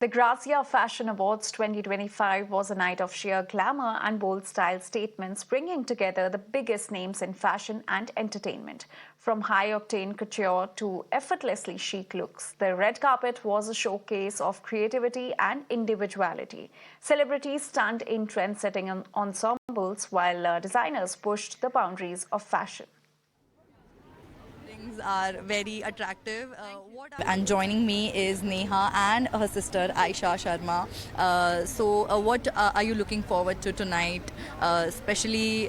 The Grazia Fashion Awards 2025 was a night of sheer glamour and bold style statements, bringing together the biggest names in fashion and entertainment. From high-octane couture to effortlessly chic looks, the red carpet was a showcase of creativity and individuality. Celebrities stunned in trend-setting ensembles, while designers pushed the boundaries of fashion. Are very attractive. And joining me is Neha and her sister Aisha Sharma. What are you looking forward to tonight? Especially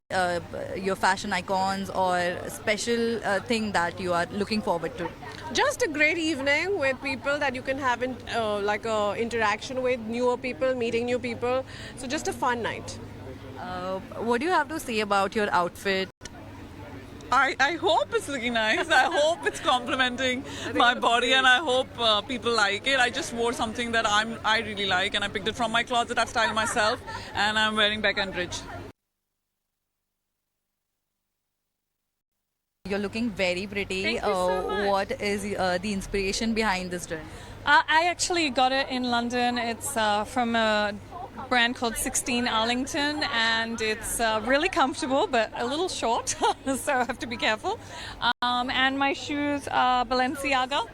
your fashion icons or special thing that you are looking forward to? Just a great evening with people that you can have interaction with, newer people, meeting new people. So just a fun night. What do you have to say about your outfit? I hope it's looking nice. I hope it's complimenting my body, and I hope people like it. I just wore something that I really like, and I picked it from my closet. I've styled myself, and I'm wearing Becca and Bridge. You're looking very pretty. Thank you so much. What is the inspiration behind this dress? I actually got it in London. It's from a brand called 16 Arlington, and it's really comfortable but a little short, so I have to be careful. And my shoes are Balenciaga.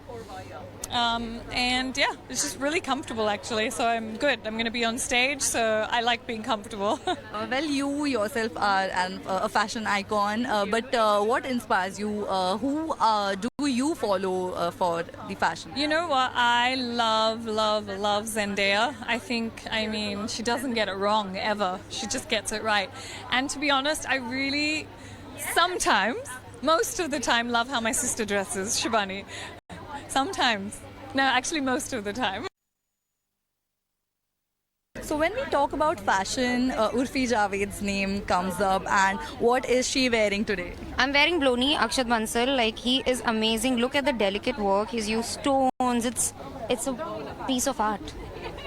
And yeah, it's just really comfortable actually, so I'm good. I'm going to be on stage, so I like being comfortable. Well, you yourself are a fashion icon, but what inspires you? Who do you follow for the fashion? You know what? I love Zendaya. I mean, she doesn't get it wrong ever. She just gets it right. And to be honest, I really sometimes, most of the time, love how my sister dresses, Shibani. Sometimes. No, actually most of the time. So when we talk about fashion, Urfi Javed's name comes up, and what is she wearing today? I'm wearing Bloni, Akshat Bansal. Like, he is amazing. Look at the delicate work. He's used stones. It's a piece of art.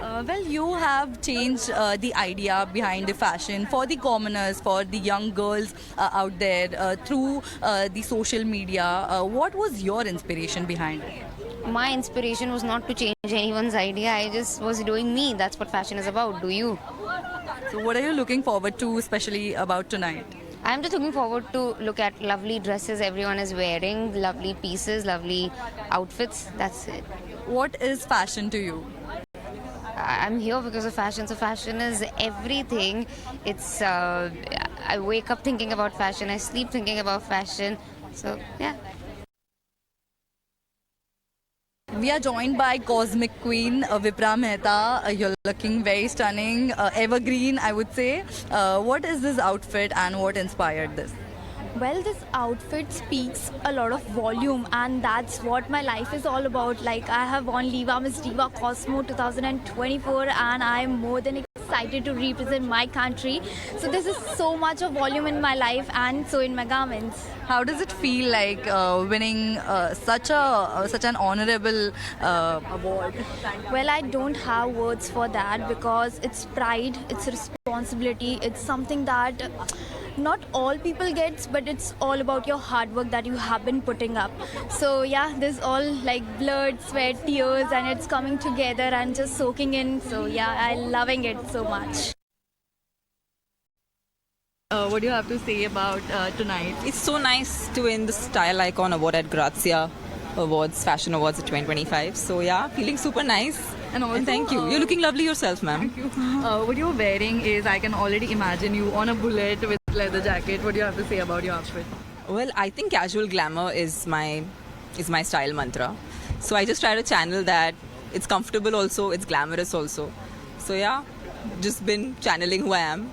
Well, you have changed the idea behind the fashion for the commoners, for the young girls out there through the social media. What was your inspiration behind it? My inspiration was not to change anyone's idea. I just was doing me. That's what fashion is about. Do you? So what are you looking forward to, especially about tonight? I'm just looking forward to look at lovely dresses everyone is wearing, lovely pieces, lovely outfits. That's it. What is fashion to you? I'm here because of fashion. So fashion is everything. It's I wake up thinking about fashion. I sleep thinking about fashion. So yeah. We are joined by Cosmic Queen Vipra Mehta. You're looking very stunning, evergreen, I would say. What is this outfit and what inspired this? Well, this outfit speaks a lot of volume, and that's what my life is all about. Like, I have won Liva Miss Diva Cosmo 2024, and I'm more than excited to represent my country. So this is so much of volume in my life and so in my garments. How does it feel like winning such an honorable award? Well, I don't have words for that because it's pride, it's responsibility, it's something that not all people gets, but it's all about your hard work that you have been putting up. So yeah, this all like blood, sweat, tears, and it's coming together and just soaking in. So yeah, I'm loving it so much. What do you have to say about tonight? It's so nice to win the Style Icon Award at Grazia Fashion Awards at 2025. So yeah, feeling super nice. And thank you. You're looking lovely yourself, ma'am. Thank you. What you're wearing is, I can already imagine you on a bullet with leather jacket. What do you have to say about your outfit? Well, I think casual glamour is my style mantra. So I just try to channel that. It's comfortable also, it's glamorous also. So yeah, just been channeling who I am.